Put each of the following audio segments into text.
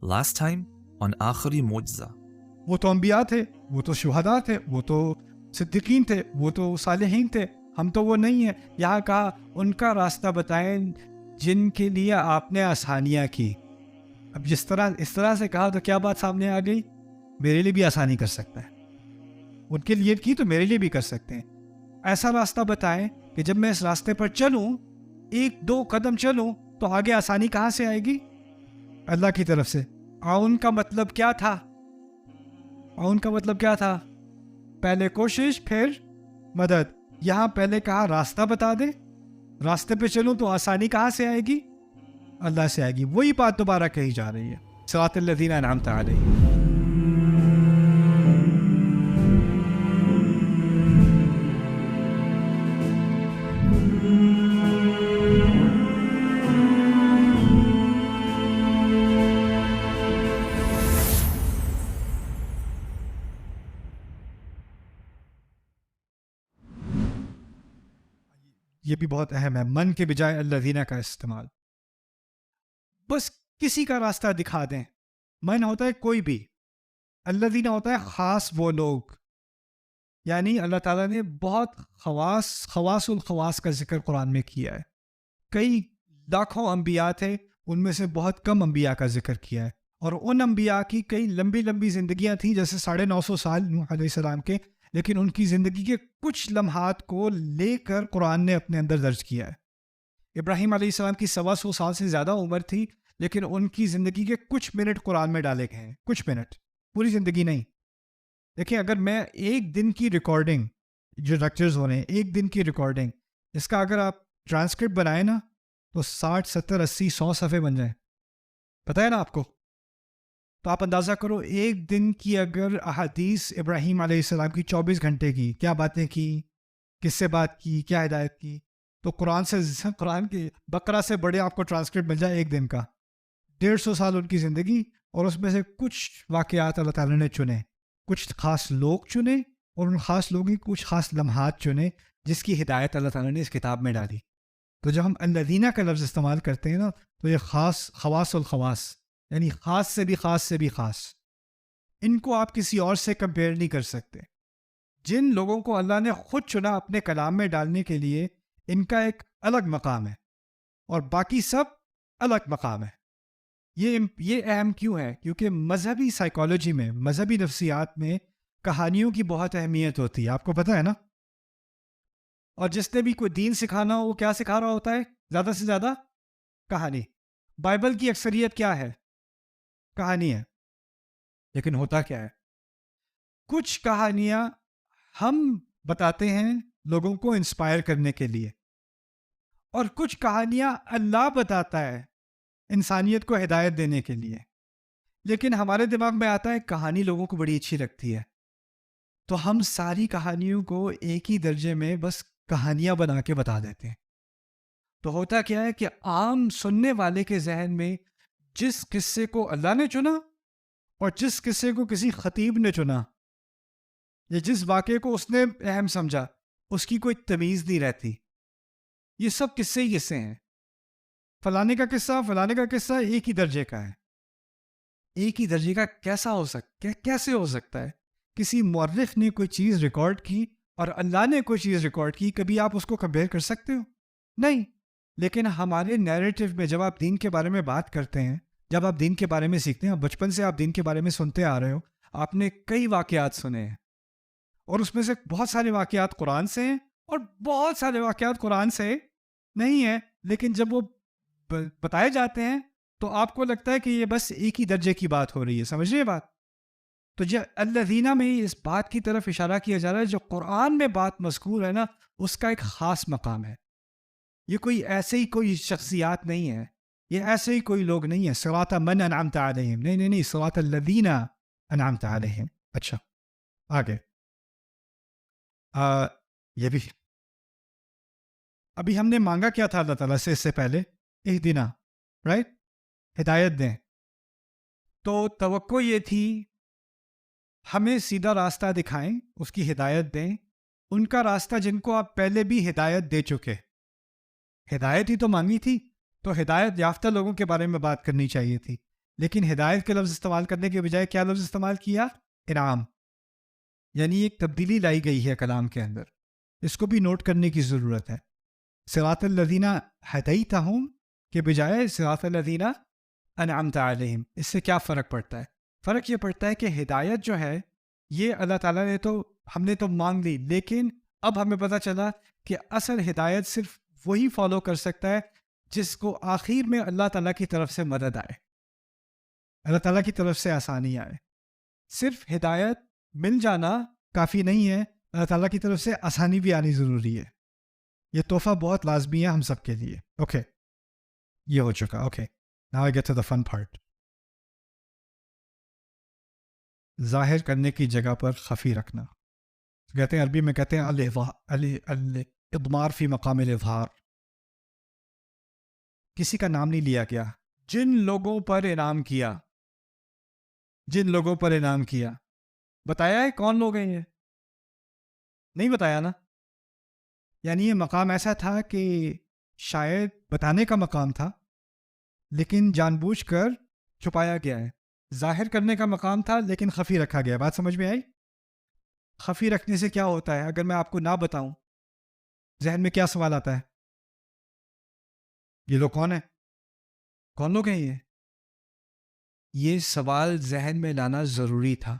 Last time on آخری معجزہ. وہ تو انبیاء تھے، وہ تو شہداء تھے، وہ تو صدیقین تھے، وہ تو صالحین تھے، ہم تو وہ نہیں ہیں. یہاں کہا ان کا راستہ بتائیں جن کے لیے آپ نے آسانیاں کی. اب اس طرح سے کہا تو کیا بات سامنے آ گئی؟ میرے لیے بھی آسانی کر سکتا ہے. ان کے لیے کی تو میرے لیے بھی کر سکتے ہیں. ایسا راستہ بتائیں کہ جب میں اس راستے پر چلوں، ایک دو قدم چلوں تو آگے آسانی کہاں سے آئے گی؟ اللہ کی طرف سے. اور ان کا مطلب کیا تھا؟ پہلے کوشش پھر مدد. یہاں پہلے کہا راستہ بتا دے، راستے پہ چلوں تو آسانی کہاں سے آئے گی؟ اللہ سے آئے گی. وہی بات دوبارہ کہی جا رہی ہے، صراط الذین انعمت علیہم. یہ بھی بہت اہم ہے، من کے بجائے الذین کا استعمال. بس کسی کا راستہ دکھا دیں. من ہوتا ہے کوئی بھی، الذین ہوتا ہے خاص وہ لوگ. یعنی اللہ تعالیٰ نے بہت خواص الخواص کا ذکر قرآن میں کیا ہے. کئی لاکھوں انبیاء تھے، ان میں سے بہت کم انبیاء کا ذکر کیا ہے. اور ان انبیاء کی کئی لمبی زندگیاں تھیں، جیسے 950 سال نوح علیہ السلام کے، لیکن ان کی زندگی کے کچھ لمحات کو لے کر قرآن نے اپنے اندر درج کیا ہے. ابراہیم علیہ السلام کی 125 سال سے زیادہ عمر تھی، لیکن ان کی زندگی کے کچھ منٹ قرآن میں ڈالے گئے ہیں. کچھ منٹ، پوری زندگی نہیں. دیکھیں، اگر میں ایک دن کی ریکارڈنگ، جو لیکچرز ہو رہے ہیں ایک دن کی ریکارڈنگ، اس کا اگر آپ ٹرانسکرپٹ بنائیں نا تو 60 70 80 100 صفحے بن جائیں. پتہ ہے نا آپ کو؟ تو آپ اندازہ کرو ایک دن کی اگر احادیث ابراہیم علیہ السلام کی 24 گھنٹے کی کیا باتیں کی، کس سے بات کی، کیا ہدایت کی، تو قرآن کے بقرہ سے بڑے آپ کو ٹرانسکرپٹ مل جائے ایک دن کا. 150 سال ان کی زندگی، اور اس میں سے کچھ واقعات اللہ تعالیٰ نے چنے، کچھ خاص لوگ چنے، اور ان خاص لوگوں کی کچھ خاص لمحات چنے جس کی ہدایت اللہ تعالیٰ نے اس کتاب میں ڈالی. تو جب ہم الذین کا لفظ استعمال کرتے ہیں نا، تو یہ خواص الخواص، یعنی خاص سے بھی خاص. ان کو آپ کسی اور سے کمپیئر نہیں کر سکتے. جن لوگوں کو اللہ نے خود چنا اپنے کلام میں ڈالنے کے لیے، ان کا ایک الگ مقام ہے، اور باقی سب الگ مقام ہے. یہ اہم کیوں ہے؟ کیونکہ مذہبی سائیکالوجی میں، مذہبی نفسیات میں کہانیوں کی بہت اہمیت ہوتی ہے. آپ کو پتہ ہے نا؟ اور جس نے بھی کوئی دین سکھانا ہو، وہ کیا سکھا رہا ہوتا ہے؟ زیادہ سے زیادہ کہانی. بائبل کی اکثریت کیا ہے؟ کہانی ہے. لیکن ہوتا کیا ہے؟ کچھ کہانیاں ہم بتاتے ہیں لوگوں کو انسپائر کرنے کے لیے، اور کچھ کہانیاں اللہ بتاتا ہے انسانیت کو ہدایت دینے کے لیے. لیکن ہمارے دماغ میں آتا ہے کہانی لوگوں کو بڑی اچھی لگتی ہے، تو ہم ساری کہانیوں کو ایک ہی درجے میں بس کہانیاں بنا کے بتا دیتے ہیں. تو ہوتا کیا ہے کہ عام سننے والے کے ذہن میں جس قصے کو اللہ نے چنا، اور جس قصے کو کسی خطیب نے چنا، یا جس واقعے کو اس نے اہم سمجھا، اس کی کوئی تمیز نہیں رہتی. یہ سب قصے ہی قصے ہیں. فلانے کا قصہ ایک ہی درجے کا ہے. ایک ہی درجے کا کیسے ہو سکتا ہے؟ کسی مورخ نے کوئی چیز ریکارڈ کی اور اللہ نے کوئی چیز ریکارڈ کی، کبھی آپ اس کو کمپیئر کر سکتے ہو؟ نہیں. لیکن ہمارے نیریٹو میں جب آپ دین کے بارے میں بات کرتے ہیں، جب آپ دین کے بارے میں سیکھتے ہیں، بچپن سے آپ دین کے بارے میں سنتے آ رہے ہو، آپ نے کئی واقعات سنے ہیں، اور اس میں سے بہت سارے واقعات قرآن سے ہیں، اور بہت سارے واقعات قرآن سے نہیں ہیں. لیکن جب وہ بتائے جاتے ہیں تو آپ کو لگتا ہے کہ یہ بس ایک ہی درجے کی بات ہو رہی ہے. سمجھ رہے بات؟ تو جو الذین میں اس بات کی طرف اشارہ کیا جا رہا ہے، جو قرآن میں بات مذکور ہے نا، اس کا ایک خاص مقام ہے. یہ کوئی ایسے ہی کوئی شخصیات نہیں ہے، یہ ایسے ہی کوئی لوگ نہیں ہیں. صراط من انعمت علیہم، نہیں، صراط الذین انعمت علیہم. اچھا آگے یہ بھی ابھی ہم نے مانگا کیا تھا اللہ تعالیٰ سے اس سے پہلے؟ اہدنا، رائٹ، ہدایت دیں. تو توقع یہ تھی ہمیں سیدھا راستہ دکھائیں، اس کی ہدایت دیں. ان کا راستہ جن کو آپ پہلے بھی ہدایت دے چکے. ہدایت ہی تو مانگی تھی، تو ہدایت یافتہ لوگوں کے بارے میں بات کرنی چاہیے تھی. لیکن ہدایت کے لفظ استعمال کرنے کے بجائے کیا لفظ استعمال کیا؟ انعام. یعنی ایک تبدیلی لائی گئی ہے کلام کے اندر. اس کو بھی نوٹ کرنے کی ضرورت ہے. صراط الذین ہدیتہم کے بجائے صراط الذین انعمت علیہم. اس سے کیا فرق پڑتا ہے؟ فرق یہ پڑتا ہے کہ ہدایت جو ہے یہ اللہ تعالیٰ نے تو ہم نے تو مانگ لی، لیکن اب ہمیں پتہ چلا کہ اصل ہدایت صرف وہی فالو کر سکتا ہے جس کو آخر میں اللہ تعالیٰ کی طرف سے مدد آئے، اللہ تعالیٰ کی طرف سے آسانی آئے. صرف ہدایت مل جانا کافی نہیں ہے، اللہ تعالیٰ کی طرف سے آسانی بھی آنی ضروری ہے. یہ تحفہ بہت لازمی ہے ہم سب کے لیے. اوکے یہ ہو چکا. Okay now I get to the fun part. ظاہر کرنے کی جگہ پر خفی رکھنا. کہتے ہیں عربی میں کہتے ہیں الاضمار فی مقام الاظہار. کسی کا نام نہیں لیا گیا. جن لوگوں پر انعام کیا، جن لوگوں پر انعام کیا. بتایا ہے کون لوگ ہیں؟ یہ نہیں بتایا نا. یعنی یہ مقام ایسا تھا کہ شاید بتانے کا مقام تھا لیکن جان بوجھ کر چھپایا گیا ہے. ظاہر کرنے کا مقام تھا لیکن خفی رکھا گیا. بات سمجھ میں آئی؟ خفی رکھنے سے کیا ہوتا ہے؟ اگر میں آپ کو نہ بتاؤں ذہن میں کیا سوال آتا ہے؟ یہ لوگ کون ہیں؟ کون لوگ ہیں یہ سوال ذہن میں لانا ضروری تھا،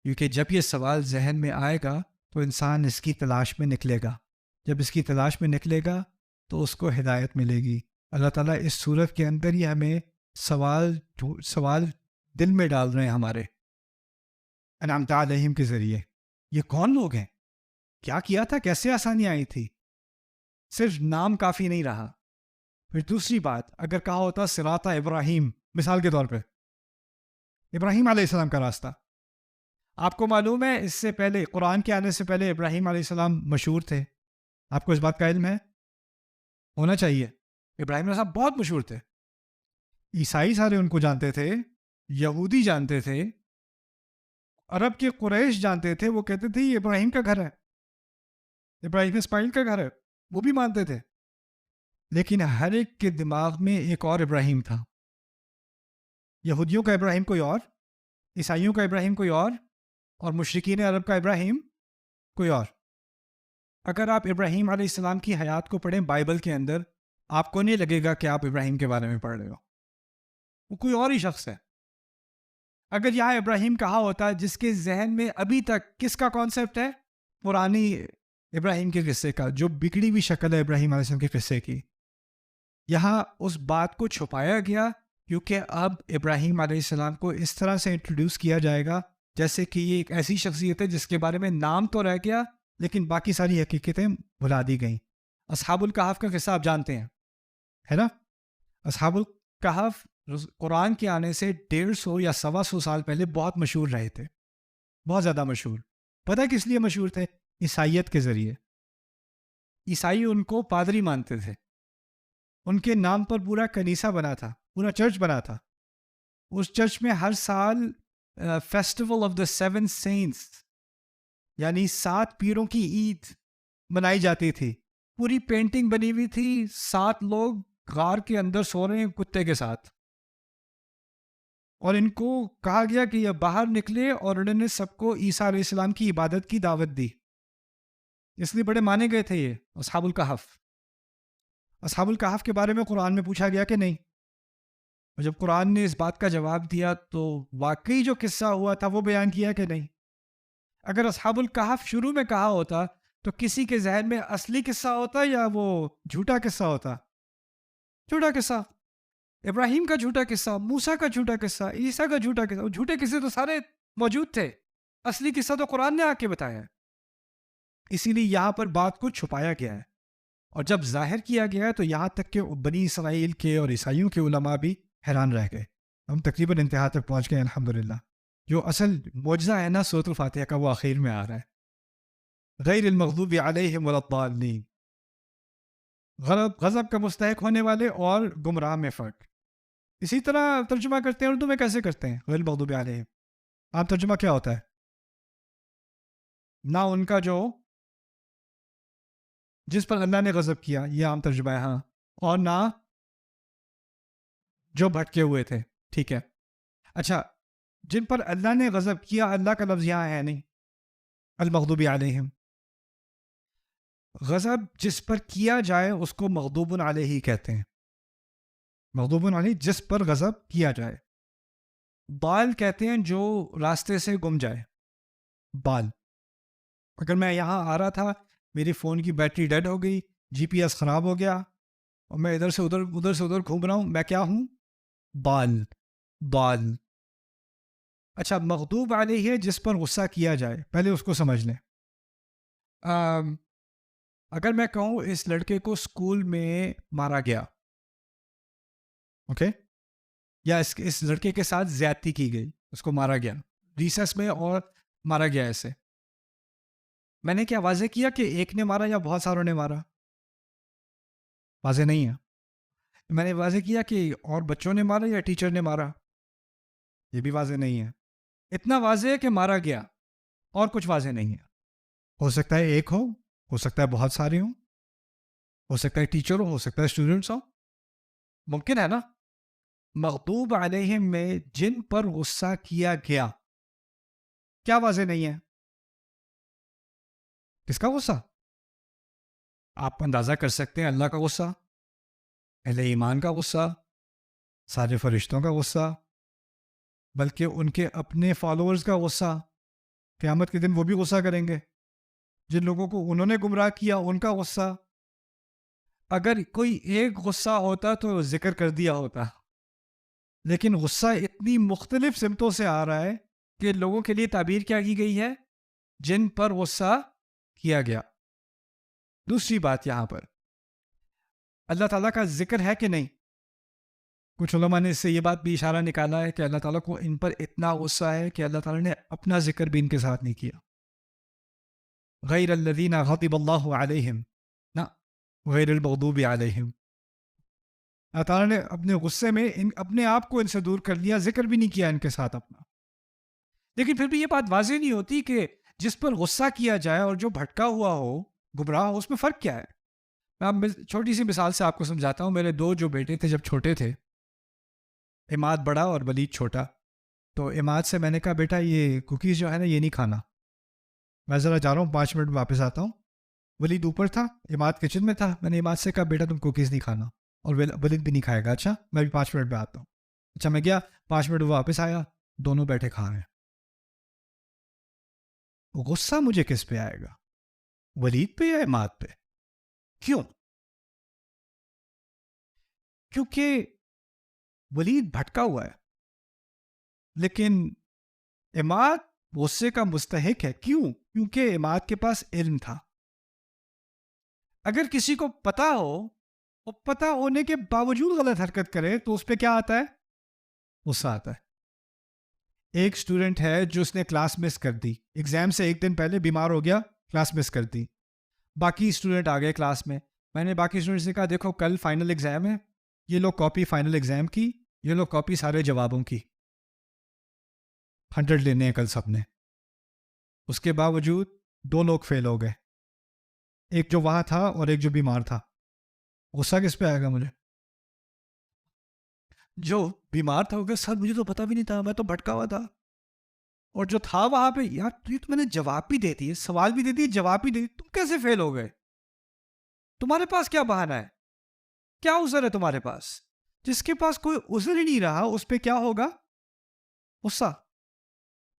کیونکہ جب یہ سوال ذہن میں آئے گا تو انسان اس کی تلاش میں نکلے گا. جب اس کی تلاش میں نکلے گا تو اس کو ہدایت ملے گی. اللہ تعالیٰ اس صورت کے اندر ہی ہمیں سوال دل میں ڈال رہے ہیں ہمارے انعمت علیہم کے ذریعے. یہ کون لوگ ہیں؟ کیا کیا تھا؟ کیسے آسانی آئی تھی؟ صرف نام کافی نہیں رہا. پھر دوسری بات، اگر کہا ہوتا صراط ابراہیم، مثال کے طور پہ ابراہیم علیہ السلام کا راستہ. آپ کو معلوم ہے اس سے پہلے، قرآن کے آنے سے پہلے ابراہیم علیہ السلام مشہور تھے. آپ کو اس بات کا علم ہے؟ ہونا چاہیے. ابراہیم علیہ السلام بہت مشہور تھے. عیسائی سارے ان کو جانتے تھے، یہودی جانتے تھے، عرب کے قریش جانتے تھے. وہ کہتے تھے یہ ابراہیم کا گھر ہے، ابراہیم اسماعیل کا گھر ہے، وہ بھی مانتے تھے. لیکن ہر ایک کے دماغ میں ایک اور ابراہیم تھا. یہودیوں کا ابراہیم کوئی اور، عیسائیوں کا ابراہیم کوئی اور مشرکین عرب کا ابراہیم کوئی اور. اگر آپ ابراہیم علیہ السلام کی حیات کو پڑھیں بائبل کے اندر، آپ کو نہیں لگے گا کہ آپ ابراہیم کے بارے میں پڑھ رہے ہو. وہ کوئی اور ہی شخص ہے. اگر یہاں ابراہیم کہا ہوتا جس کے ذہن میں ابھی تک کس کا کانسیپٹ ہے؟ پرانی ابراہیم کے قصے کا، جو بگڑی ہوئی شکل ہے ابراہیم علیہ السلام کے قصے کی. یہاں اس بات کو چھپایا گیا کیونکہ اب ابراہیم علیہ السلام کو اس طرح سے انٹروڈیوس کیا جائے گا جیسے کہ یہ ایک ایسی شخصیت ہے جس کے بارے میں نام تو رہ گیا لیکن باقی ساری حقیقتیں بھلا دی گئیں. اصحاب الکہف کا قصہ آپ جانتے ہیں، ہے نا؟ اصحاب الکہف قرآن کے آنے سے 150 یا 125 سال پہلے بہت مشہور رہے تھے، بہت زیادہ مشہور. پتہ کس لیے مشہور تھے؟ عیسائیت کے ذریعے. عیسائی ان کو پادری مانتے تھے. ان کے نام پر پورا کنیسہ بنا تھا، پورا چرچ بنا تھا. اس چرچ میں ہر سال فیسٹیول آف دا 7 سینٹس یعنی 7 پیروں کی عید منائی جاتی تھی. پوری پینٹنگ بنی ہوئی تھی، 7 لوگ غار کے اندر سو رہے ہیں کتے کے ساتھ، اور ان کو کہا گیا کہ یہ باہر نکلے اور انہوں نے سب کو عیسیٰ علیہ السلام کی عبادت کی دعوت دی. اس لیے بڑے مانے گئے تھے یہ اصحاب الکہف. اصحاب الکہف کے بارے میں قرآن میں پوچھا گیا کہ نہیں؟ اور جب قرآن نے اس بات کا جواب دیا تو واقعی جو قصہ ہوا تھا وہ بیان کیا کہ نہیں؟ اگر اصحاب الکہف شروع میں کہا ہوتا تو کسی کے ذہن میں اصلی قصہ ہوتا یا وہ جھوٹا قصہ ہوتا؟ جھوٹا قصہ. ابراہیم کا جھوٹا قصہ، موسیٰ کا جھوٹا قصہ، عیسیٰ کا جھوٹا قصہ. جھوٹے قصے تو سارے موجود تھے، اصلی قصہ تو قرآن نے آ کے بتایا ہے. اسی لیے یہاں پر بات کو چھپایا گیا ہے، اور جب ظاہر کیا گیا ہے تو یہاں تک کہ بنی اسرائیل کے اور عیسائیوں کے علماء بھی حیران رہ گئے. ہم تقریباً انتہا تک پہنچ گئے الحمدللہ. جو اصل معجزہ ہے نا سورۃ الفاتحہ کا، وہ آخر میں آ رہا ہے. غیر المغضوب علیہم ولا الضالین، غضب کا مستحق ہونے والے اور گمراہ میں فرق. اسی طرح ترجمہ کرتے ہیں اردو میں کیسے کرتے ہیں غیر المغضوب علیہم؟ عام ترجمہ کیا ہوتا ہے؟ نہ ان کا جو جس پر اللہ نے غضب کیا، یہ عام ترجمہ ہے. ہاں، اور نہ جو بھٹکے ہوئے تھے. ٹھیک ہے. اچھا, جن پر اللہ نے غضب کیا, اللہ کا لفظ یہاں ہے نہیں, المغضوب علیہم. غضب جس پر کیا جائے اس کو مغضوب علیہ کہتے ہیں. مغضوب علیہ جس پر غضب کیا جائے. بال کہتے ہیں جو راستے سے گم جائے, بال. اگر میں یہاں آ رہا تھا, میری فون کی بیٹری ڈیڈ ہو گئی, جی پی ایس خراب ہو گیا, اور میں ادھر سے ادھر گھوم رہا ہوں, میں کیا ہوں؟ بال. بال. اچھا, مغضوب علیہ ہے جس پر غصہ کیا جائے. پہلے اس کو سمجھ لیں. اگر میں کہوں اس لڑکے کو اسکول میں مارا گیا, اوکے, یا اس لڑکے کے ساتھ زیادتی کی گئی, اس کو مارا گیا ریسس میں اور مارا گیا ایسے, میں نے کیا واضح کیا کہ ایک نے مارا یا بہت ساروں نے مارا؟ واضح نہیں ہے. میں نے واضح کیا کہ اور بچوں نے مارا یا ٹیچر نے مارا؟ یہ بھی واضح نہیں ہے. اتنا واضح ہے کہ مارا گیا, اور کچھ واضح نہیں ہے. ہو سکتا ہے ایک ہو سکتا ہے بہت سارے ہوں, ہو سکتا ہے ٹیچر ہو سکتا ہے اسٹوڈنٹس ہوں, ممکن ہے نا. مغضوب علیہم میں جن پر غصہ کیا گیا, کیا واضح نہیں ہے؟ کس کا غصہ؟ آپ اندازہ کر سکتے ہیں, اللہ کا غصہ, اہل ایمان کا غصہ, سارے فرشتوں کا غصہ, بلکہ ان کے اپنے فالوورز کا غصہ. قیامت کے دن وہ بھی غصہ کریں گے. جن لوگوں کو انہوں نے گمراہ کیا ان کا غصہ. اگر کوئی ایک غصہ ہوتا تو ذکر کر دیا ہوتا, لیکن غصہ اتنی مختلف سمتوں سے آ رہا ہے کہ لوگوں کے لیے تعبیر کیا کی گئی ہے؟ جن پر غصہ کیا گیا. دوسری بات, یہاں پر اللہ تعالیٰ کا ذکر ہے کہ نہیں؟ کچھ علماء نے اس سے یہ بات بھی اشارہ نکالا ہے کہ اللہ تعالیٰ کو ان پر اتنا غصہ ہے کہ اللہ تعالیٰ نے اپنا ذکر بھی ان کے ساتھ نہیں کیا. غیر الذین غضب اللہ علیہم, نہ غیر المغضوب علیہم. اللہ تعالیٰ نے اپنے غصے میں اپنے آپ کو ان سے دور کر لیا, ذکر بھی نہیں کیا ان کے ساتھ اپنا. لیکن پھر بھی یہ بات واضح نہیں ہوتی کہ جس پر غصہ کیا جائے اور جو بھٹکا ہوا ہو, گمراہ ہو, اس میں فرق کیا ہے؟ میں چھوٹی سی مثال سے آپ کو سمجھاتا ہوں. میرے دو جو بیٹے تھے جب چھوٹے تھے, عماد بڑا اور ولید چھوٹا, تو عماد سے میں نے کہا بیٹا یہ کوکیز جو ہے نا یہ نہیں کھانا, میں ذرا جا رہا ہوں 5 منٹ میں واپس آتا ہوں. ولید اوپر تھا, عماد کچن میں تھا. میں نے عماد سے کہا بیٹا تم کوکیز نہیں کھانا, اور ولید بھی نہیں کھائے گا. اچھا میں بھی 5 منٹ میں آتا ہوں. اچھا میں گیا, 5 منٹ واپس آیا, دونوں بیٹھے کھا رہے ہیں. غصہ مجھے کس پہ آئے گا؟ ولید پہ یا عماد پہ؟ کیوں؟ کیونکہ ولید بھٹکا ہوا ہے, لیکن عماد غصے کا مستحق ہے. کیوں؟ کیونکہ عماد کے پاس علم تھا. اگر کسی کو پتا ہو اور پتا ہونے کے باوجود غلط حرکت کرے تو اس پہ کیا آتا ہے؟ غصہ آتا ہے. ایک اسٹوڈنٹ ہے جو اس نے کلاس مس کر دی, ایگزام سے ایک دن پہلے بیمار ہو گیا, کلاس مس کر دی. باقی اسٹوڈنٹ آ گئے کلاس میں. میں نے باقی اسٹوڈنٹ سے کہا دیکھو کل فائنل ایگزام ہے, یہ لوگ کاپی فائنل ایگزام کی, یہ لوگ کاپی سارے جوابوں کی, 100 لینے ہیں کل سب نے. اس کے باوجود 2 لوگ فیل ہو گئے, ایک جو وہاں تھا اور ایک جو بیمار تھا. غصہ کس پہ آئے گا مجھے؟ جو بیمار تھا کہ سر مجھے تو پتا بھی نہیں تھا, میں تو بھٹکا ہوا تھا. اور جو تھا وہاں پہ, یار یہ تو میں نے جواب بھی دے دیے, سوال بھی دے دیے, جواب بھی دے دیے, تم کیسے فیل ہو گئے؟ تمہارے پاس کیا بہانہ ہے؟ کیا عذر ہے تمہارے پاس؟ جس کے پاس کوئی عذر ہی نہیں رہا اس پہ کیا ہوگا؟ غصہ.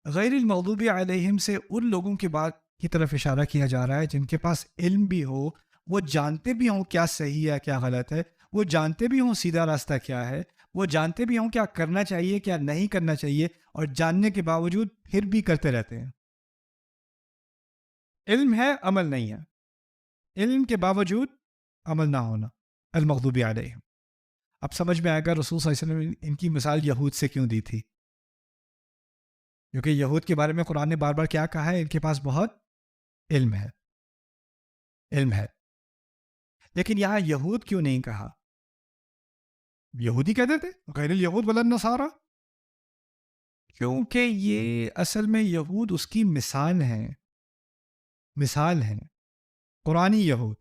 غیر المغضوب علیہم سے ان لوگوں کی بات کی طرف اشارہ کیا جا رہا ہے جن کے پاس علم بھی ہو, وہ جانتے بھی ہوں کیا صحیح ہے کیا غلط ہے, وہ جانتے بھی ہوں سیدھا راستہ کیا ہے, وہ جانتے بھی ہوں کیا کرنا چاہیے کیا نہیں کرنا چاہیے, اور جاننے کے باوجود پھر بھی کرتے رہتے ہیں. علم ہے, عمل نہیں ہے. علم کے باوجود عمل نہ ہونا, المغضوب علیہم. اب سمجھ میں آئے گا رسول صلی اللہ علیہ وسلم نے ان کی مثال یہود سے کیوں دی تھی. کیونکہ یہود کے بارے میں قرآن نے بار بار کیا کہا ہے؟ ان کے پاس بہت علم ہے, علم ہے. لیکن یہاں یہود کیوں نہیں کہا؟ یہودی کہتے تھے غیر الیہود ولا النصارى, کیونکہ یہ اصل میں یہود اس کی مثال ہے, مثال ہے. قرآنی یہود,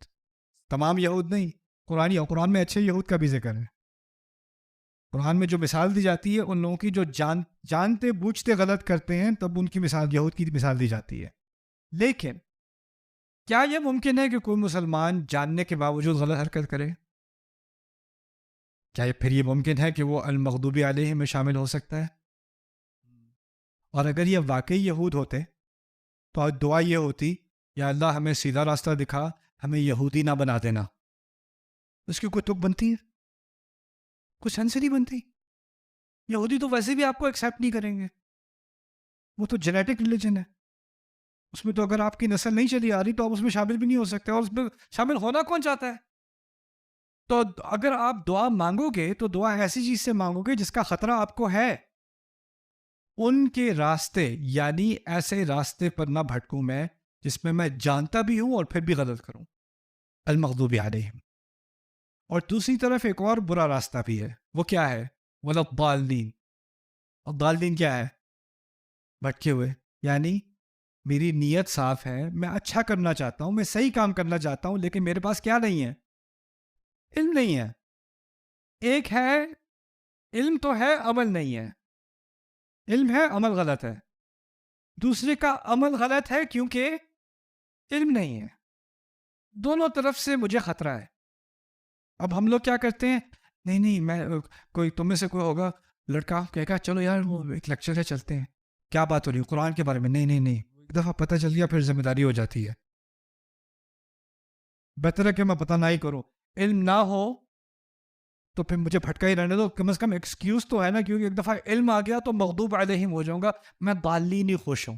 تمام یہود نہیں, قرآن میں اچھے یہود کا بھی ذکر ہے. قرآن میں جو مثال دی جاتی ہے ان لوگوں کی جو جانتے بوجھتے غلط کرتے ہیں، تب ان کی مثال یہود کی مثال دی جاتی ہے. لیکن کیا یہ ممکن ہے کہ کوئی مسلمان جاننے کے باوجود غلط حرکت کرے؟ کیا پھر یہ ممکن ہے کہ وہ المغضوب علیہم میں شامل ہو سکتا ہے؟ اور اگر یہ واقعی یہود ہوتے تو دعا یہ ہوتی، یا اللہ ہمیں سیدھا راستہ دکھا، ہمیں یہودی نہ بنا دینا. اس کی کوئی تک بنتی ہے؟ کوئی سینس نہیں بنتی. یہودی تو ویسے بھی آپ کو ایکسیپٹ نہیں کریں گے، وہ تو جینیٹک ریلیجن ہے. اس میں تو اگر آپ کی نسل نہیں چلی آ رہی تو آپ اس میں شامل بھی نہیں ہو سکتے، اور اس میں شامل ہونا کون چاہتا ہے؟ تو اگر آپ دعا مانگو گے تو دعا ایسی چیز سے مانگو گے جس کا خطرہ آپ کو ہے. ان کے راستے، یعنی ایسے راستے پر نہ بھٹکوں میں جس میں جانتا بھی ہوں اور پھر بھی غلط کروں، المغضوب علیہم. اور دوسری طرف ایک اور برا راستہ بھی ہے، وہ کیا ہے؟ ولا الضالین. اور ضالین کیا ہے؟ بھٹکے ہوئے. یعنی میری نیت صاف ہے، میں اچھا کرنا چاہتا ہوں، میں صحیح کام کرنا چاہتا ہوں، لیکن میرے پاس کیا نہیں ہے؟ علم نہیں ہے. ایک ہے علم تو ہے، عمل نہیں ہے. علم ہے، عمل غلط ہے. دوسرے کا عمل غلط ہے کیونکہ علم نہیں ہے. دونوں طرف سے مجھے خطرہ ہے. اب ہم لوگ کیا کرتے ہیں؟ نہیں میں کوئی تم میں سے کوئی ہوگا لڑکا کہے گا چلو یار وہ ایک لیکچر ہے چلتے ہیں. کیا بات ہو رہی ہے؟ قرآن کے بارے میں. نہیں ایک دفعہ پتہ چل گیا پھر ذمہ داری ہو جاتی ہے. بہتر ہے کہ میں پتہ نہ ہی کروں. علم نہ ہو تو پھر مجھے بھٹکا ہی رہنے دو، کم از کم ایکسکیوز تو ہے نا، کیونکہ ایک دفعہ علم آ گیا تو مغضوب علیہم ہو جاؤں گا. میں ضالین ہی خوش ہوں.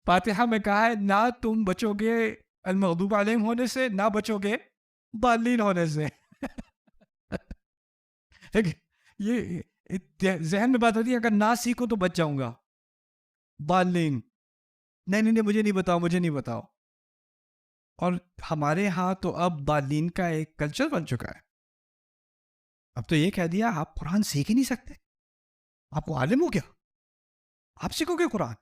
فاتحہ میں کہا ہے نہ تم بچو گے المغضوب علیہم ہونے سے، نہ بچو گے ضالین ہونے سے. یہ ذہن میں بات ہوتی ہے، اگر نہ سیکھو تو بچ جاؤں گا. ضالین نہیں مجھے نہیں بتاؤ. اور ہمارے ہاں تو اب ضالین کا ایک کلچر بن چکا ہے. اب تو یہ کہہ دیا آپ قرآن سیکھ ہی نہیں سکتے، آپ کو عالم ہو گیا، آپ سیکھو گے قرآن.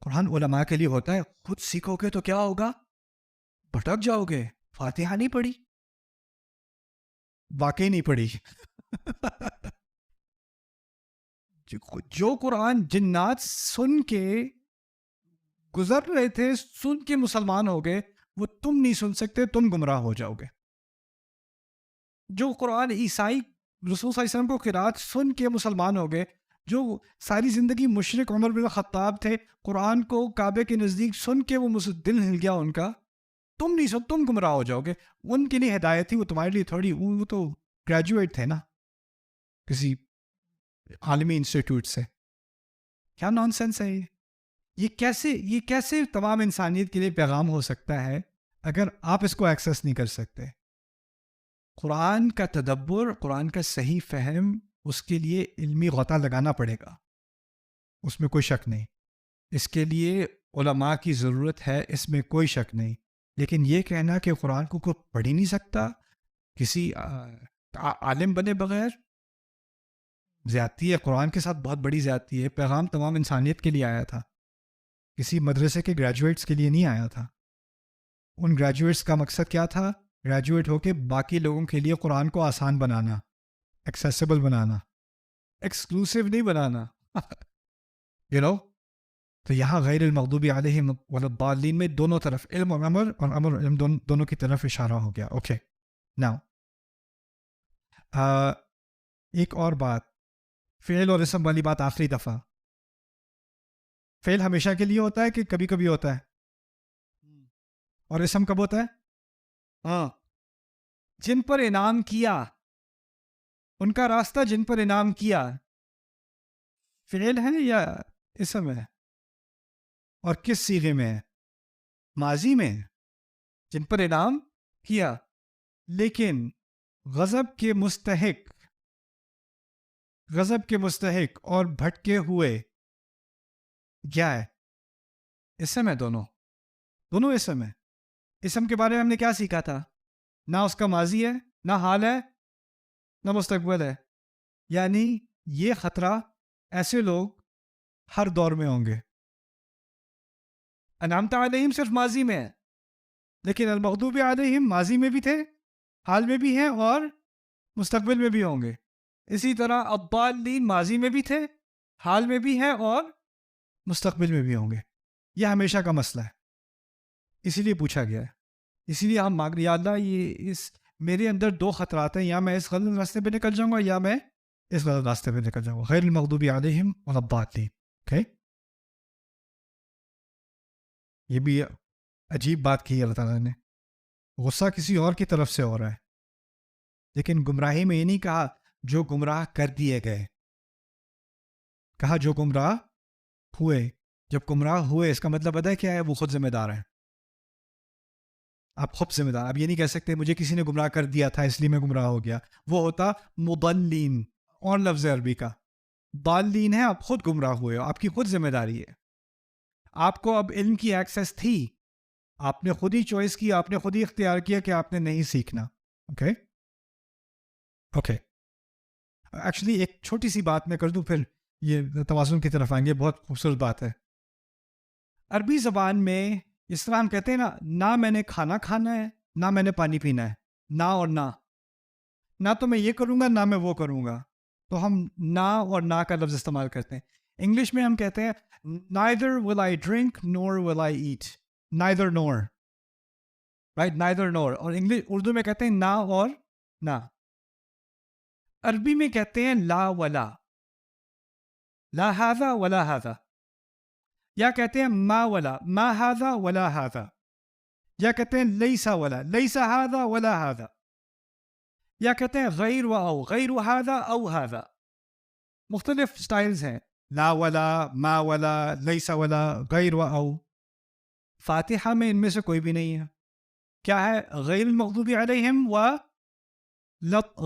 قرآن علماء کے لیے ہوتا ہے، خود سیکھو گے تو کیا ہوگا؟ بھٹک جاؤ گے. فاتحہ نہیں پڑھی، واقعی نہیں پڑھی. جو قرآن جنات سن کے گزر رہے تھے، سن کے مسلمان ہو گئے، وہ تم نہیں سن سکتے، تم گمراہ ہو جاؤ گے. جو قرآن عیسائی رسول صلی اللہ علیہ وسلم کو قرات سن کے مسلمان ہو گئے، جو ساری زندگی مشرک عمر بن خطاب تھے، قرآن کو کعبے کے نزدیک سن کے وہ دل ہل گیا ان کا، تم نہیں سن، تم گمراہ ہو جاؤ گے. ان کی نہیں ہدایت تھی، وہ تمہارے لیے تھوڑی، وہ تو گریجویٹ تھے نا کسی عالمی انسٹیٹیوٹ سے. کیا نان سینس ہے یہ کیسے تمام انسانیت کے لیے پیغام ہو سکتا ہے اگر آپ اس کو ایکسیس نہیں کر سکتے؟ قرآن کا تدبر، قرآن کا صحیح فہم، اس کے لیے علمی غوطہ لگانا پڑے گا، اس میں کوئی شک نہیں. اس کے لیے علماء کی ضرورت ہے، اس میں کوئی شک نہیں. لیکن یہ کہنا کہ قرآن کو کوئی پڑھ ہی نہیں سکتا کسی عالم بنے بغیر، زیادتی ہے. قرآن کے ساتھ بہت بڑی زیادتی ہے. پیغام تمام انسانیت کے لیے آیا تھا، کسی مدرسے کے گریجویٹس کے لیے نہیں آیا تھا. ان گریجویٹس کا مقصد کیا تھا؟ گریجویٹ ہو کے باقی لوگوں کے لیے قرآن کو آسان بنانا، ایکسیسیبل بنانا، ایکسکلوسیو نہیں بنانا. تو یہاں غیر المغضوب علیہم ولا الضالین میں دونوں طرف علم اور عمل، اور عمل اور علم دونوں کی طرف اشارہ ہو گیا. اوکے ناؤ ایک اور بات، فعل اور اسم والی بات آخری دفعہ. فعل ہمیشہ کے لیے ہوتا ہے کہ کبھی کبھی ہوتا ہے؟ اور اسم کب ہوتا ہے؟ ہاں، جن پر انعام کیا، ان کا راستہ جن پر انعام کیا، فعل ہے یا اسم ہے؟ اور کس صیغے میں ہے؟ ماضی میں، جن پر انعام کیا. لیکن غضب کے مستحق اور بھٹکے ہوئے کیا ہے؟ اسم ہے. دونوں اسم ہے. اسم کے بارے میں ہم نے کیا سیکھا تھا؟ نہ اس کا ماضی ہے، نہ حال ہے، نہ مستقبل ہے. یعنی یہ خطرہ ایسے لوگ ہر دور میں ہوں گے. انعمت علیہم صرف ماضی میں ہے، لیکن المغضوب علیہم ماضی میں بھی تھے، حال میں بھی ہیں اور مستقبل میں بھی ہوں گے. اسی طرح الضالین ماضی میں بھی تھے، حال میں بھی ہیں اور مستقبل میں بھی ہوں گے. یہ ہمیشہ کا مسئلہ ہے، اسی لیے پوچھا گیا ہے. اسی لیے ہم مانگ رہے یا اللہ یہ میرے اندر دو خطرات ہیں، یا میں اس غلط راستے پہ نکل جاؤں گا یا میں اس غلط راستے پہ نکل جاؤں گا. غیر المغضوب علیہم ولا الضالین. اوکے، یہ بھی عجیب بات کی اللہ تعالیٰ نے. غصہ کسی اور کی طرف سے ہو رہا ہے، لیکن گمراہی میں یہ نہیں کہا جو گمراہ کر دیے گئے، کہا جو گمراہ ہوئے. جب گمراہ ہوئے اس کا مطلب پتہ ہے کیا ہے؟ وہ خود ذمہ دار ہیں. آپ خود ذمہ دار. آپ یہ نہیں کہہ سکتے مجھے کسی نے گمراہ کر دیا تھا اس لیے میں گمراہ ہو گیا. وہ ہوتا مضلین، اور لفظ عربی کا. ضالین ہے، آپ خود گمراہ ہوئے ہو، آپ کی خود ذمہ داری ہے. آپ کو اب علم کی ایکسیس تھی، آپ نے خود ہی چوائس کی، آپ نے خود ہی اختیار کیا کہ آپ نے نہیں سیکھنا. Okay okay. ایکچولی ایک چھوٹی سی بات میں کر دوں پھر یہ توازن کی طرف آئیں گے. بہت خوبصورت بات ہے. عربی زبان میں اس طرح ہم کہتے ہیں نا، نہ میں نے کھانا کھانا ہے نہ میں نے پانی پینا ہے. نہ اور نہ تو میں یہ کروں گا نہ میں وہ کروں گا. تو ہم نہ اور نہ کا لفظ استعمال کرتے ہیں. انگلش میں ہم کہتے ہیں neither will I drink nor will I eat. neither nor, right? neither nor. اور اردو میں کہتے ہیں نہ اور نہ. عربی میں کہتے ہیں لا ولا، لا هذا ولا هذا. یا کہتے ہیں ما ولا، ما هذا ولا هذا. یا کہتے ہیں لیس ولا، لیس هذا ولا هذا. یا کہتے ہیں غیر و او، غیر هذا او هذا. مختلف سٹائلز ہیں، لا ولا، ما ولا، لیس ولا، غیر و او. فاتحہ میں ان میں سے کوئی بھی نہیں ہے. کیا ہے؟ غیر المغضوب علیہم و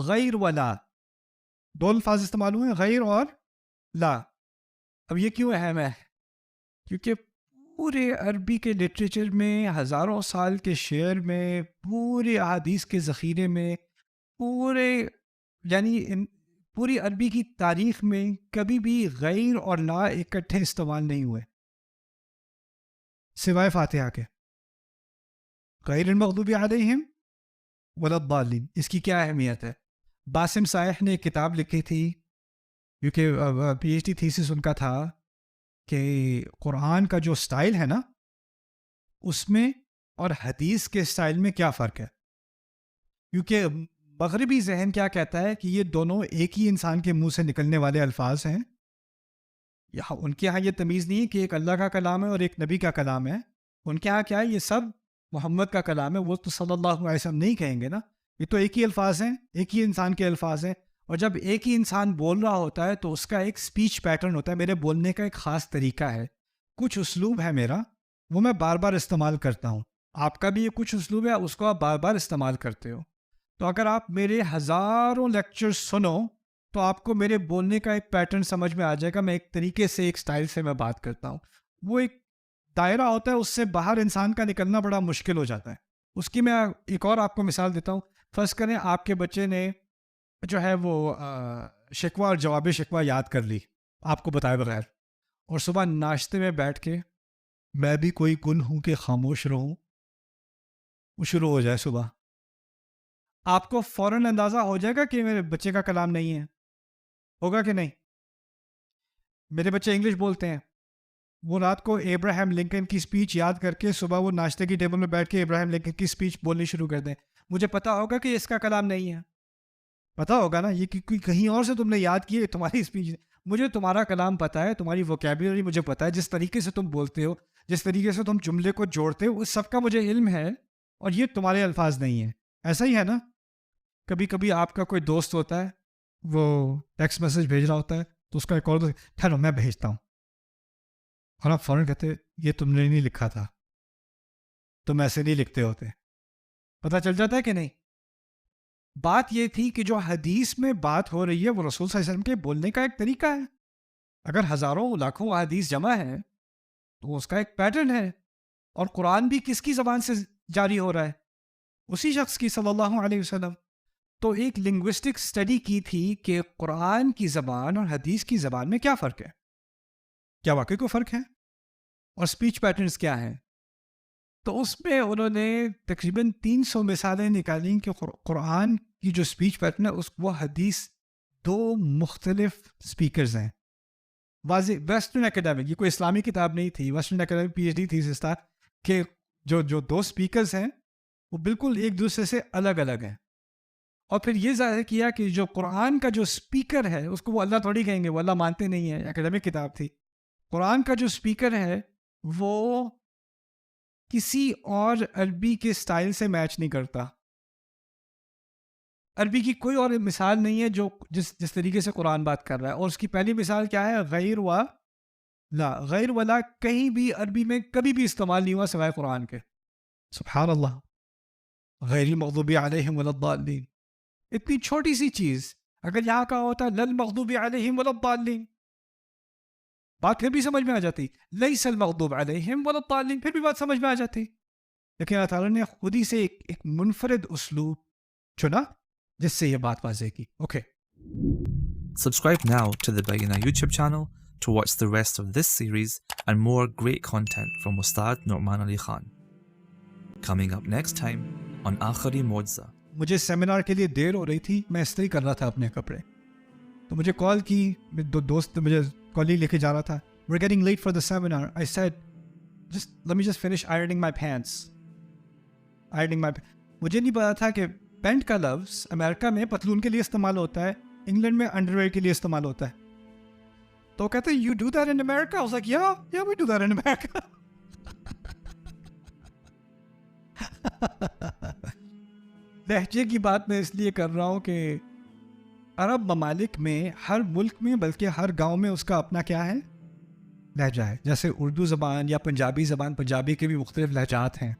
غیر ولا. دو الفاظ استعمال ہوئے، غیر اور لا. اب یہ کیوں اہم ہے؟ کیونکہ پورے عربی کے لٹریچر میں، ہزاروں سال کے شعر میں، پورے احادیث کے ذخیرے میں، پوری عربی کی تاریخ میں کبھی بھی غیر اور لا اکٹھے استعمال نہیں ہوئے سوائے فاتحہ کے. غیر المغضوب علیہم ولا الضالین. اس کی کیا اہمیت ہے؟ باسم سائح نے ایک کتاب لکھی تھی، کیونکہ پی ایچ ڈی تھیسس ان کا تھا کہ قرآن کا جو سٹائل ہے نا اس میں اور حدیث کے سٹائل میں کیا فرق ہے. کیونکہ مغربی ذہن کیا کہتا ہے کہ یہ دونوں ایک ہی انسان کے منہ سے نکلنے والے الفاظ ہیں. ان کے ہاں یہ تمیز نہیں ہے کہ ایک اللہ کا کلام ہے اور ایک نبی کا کلام ہے. ان کے ہاں کیا ہے؟ یہ سب محمد کا کلام ہے. وہ تو صلی اللہ علیہ وسلم نہیں کہیں گے نا. یہ تو ایک ہی الفاظ ہیں، ایک ہی انسان کے الفاظ ہیں. اور جب ایک ہی انسان بول رہا ہوتا ہے تو اس کا ایک سپیچ پیٹرن ہوتا ہے. میرے بولنے کا ایک خاص طریقہ ہے، کچھ اسلوب ہے میرا، وہ میں بار بار استعمال کرتا ہوں. آپ کا بھی یہ کچھ اسلوب ہے، اس کو آپ بار بار استعمال کرتے ہو. تو اگر آپ میرے ہزاروں لیکچر سنو تو آپ کو میرے بولنے کا ایک پیٹرن سمجھ میں آ جائے گا. میں ایک طریقے سے، ایک سٹائل سے میں بات کرتا ہوں. وہ ایک دائرہ ہوتا ہے، اس سے باہر انسان کا نکلنا بڑا مشکل ہو جاتا ہے. اس کی میں ایک اور آپ کو مثال دیتا ہوں. فرض کریں آپ کے بچے نے جو ہے وہ شکوہ اور جواب شکوہ یاد کر لی آپ کو بتائے بغیر، اور صبح ناشتے میں بیٹھ کے میں بھی کوئی گل ہوں کہ خاموش رہوں وہ شروع ہو جائے صبح. آپ کو فوراً اندازہ ہو جائے گا کہ میرے بچے کا کلام نہیں ہے. ہوگا کہ نہیں؟ میرے بچے انگلش بولتے ہیں، وہ رات کو ابراہیم لنکن کی سپیچ یاد کر کے صبح وہ ناشتے کی ٹیبل میں بیٹھ کے ابراہیم لنکن کی سپیچ بولنی شروع کر دیں. مجھے پتا ہوگا کہ اس کا کلام نہیں ہے. پتا ہوگا نا، یہ کہیں اور سے تم نے یاد کی ہے تمہاری اسپیچ. مجھے تمہارا کلام پتا ہے، تمہاری ووکیبلری مجھے پتا ہے، جس طریقے سے تم بولتے ہو، جس طریقے سے تم جملے کو جوڑتے ہو، اس سب کا مجھے علم ہے. اور یہ تمہارے الفاظ نہیں ہیں. ایسا ہی ہے نا. کبھی کبھی آپ کا کوئی دوست ہوتا ہے، وہ ٹیکسٹ میسج بھیج رہا ہوتا ہے تو اس کا ایک اور دوست، ٹھہرو میں بھیجتا ہوں، اور آپ فوراً کہتے یہ تم نے نہیں لکھا تھا، تم ایسے نہیں لکھتے ہوتے. پتہ چل جاتا ہے کہ نہیں؟ بات یہ تھی کہ جو حدیث میں بات ہو رہی ہے وہ رسول صلی اللہ علیہ وسلم کے بولنے کا ایک طریقہ ہے. اگر ہزاروں لاکھوں حدیث جمع ہے تو اس کا ایک پیٹرن ہے. اور قرآن بھی کس کی زبان سے جاری ہو رہا ہے؟ اسی شخص کی، صلی اللہ علیہ وسلم. تو ایک لنگوسٹک اسٹڈی کی تھی کہ قرآن کی زبان اور حدیث کی زبان میں کیا فرق ہے. کیا واقعی کوئی فرق ہے؟ اور سپیچ پیٹرنز کیا ہیں؟ تو اس میں انہوں نے تقریباً 300 مثالیں نکالیں کہ قرآن کی جو اسپیچ پیٹرن ہے وہ حدیث 2 مختلف اسپیکرز ہیں. واضح ویسٹرن اکیڈمک، یہ کوئی اسلامی کتاب نہیں تھی، ویسٹرن اکیڈمک PhD تھی اس طرح کہ جو 2 اسپیکرز ہیں وہ بالکل ایک دوسرے سے الگ الگ ہیں. اور پھر یہ ظاہر کیا کہ جو قرآن کا جو اسپیکر ہے اس کو وہ اللہ تھوڑی کہیں گے، وہ اللہ مانتے نہیں ہیں، اکیڈمک کتاب تھی. قرآن کا جو اسپیکر ہے وہ کسی اور عربی کے سٹائل سے میچ نہیں کرتا. عربی کی کوئی اور مثال نہیں ہے جو جس طریقے سے قرآن بات کر رہا ہے. اور اس کی پہلی مثال کیا ہے؟ غیر و لا. غیر ولا کہیں بھی عربی میں کبھی بھی استعمال نہیں ہوا سوائے قرآن کے. سبحان اللہ. غیر المغضوب علیہم ولا الضالین، اتنی چھوٹی سی چیز اگر یہاں کا ہوتا للمغضوب علیہم ولا الضالین، بات پھر بھی سمجھ میں آ جاتی. لیس المغضوب علیہم ولا الضالین، پھر بھی بات سمجھ میں آ جاتی. لیکن اللہ تعالیٰ نے خود ہی سے ایک منفرد اسلوب چنا جس سے یہ بات واضح کی. Okay. Subscribe now to the Bayyinah YouTube channel to watch the rest of this series and more great content from Ustad Nu'man Ali Khan. Coming up next time on Akhari Mu'jiza. مجھے seminar کے لیے دیر ہو رہی تھی، میں استری کر رہا تھا اپنے کپڑے، تو مجھے کال کی، دو دوست مجھے کالج لے کے جا رہا تھا. We're getting late for the seminar. I said, let me just finish ironing my pants. مجھے نہیں پتا تھا کہ پینٹ کا لفظ امریکہ میں پتلون کے لیے استعمال ہوتا ہے، انگلینڈ میں انڈر ویئر کے لیے استعمال ہوتا ہے. تو کہتے ہیں you do that in America? I was like, yeah, we do that in America. لہجے کی بات میں اس لیے کر رہا ہوں کہ عرب ممالک میں ہر ملک میں بلکہ ہر گاؤں میں اس کا اپنا کیا ہے؟ لہجہ ہے. جیسے اردو زبان یا پنجابی زبان، پنجابی کے بھی مختلف لہجات ہیں.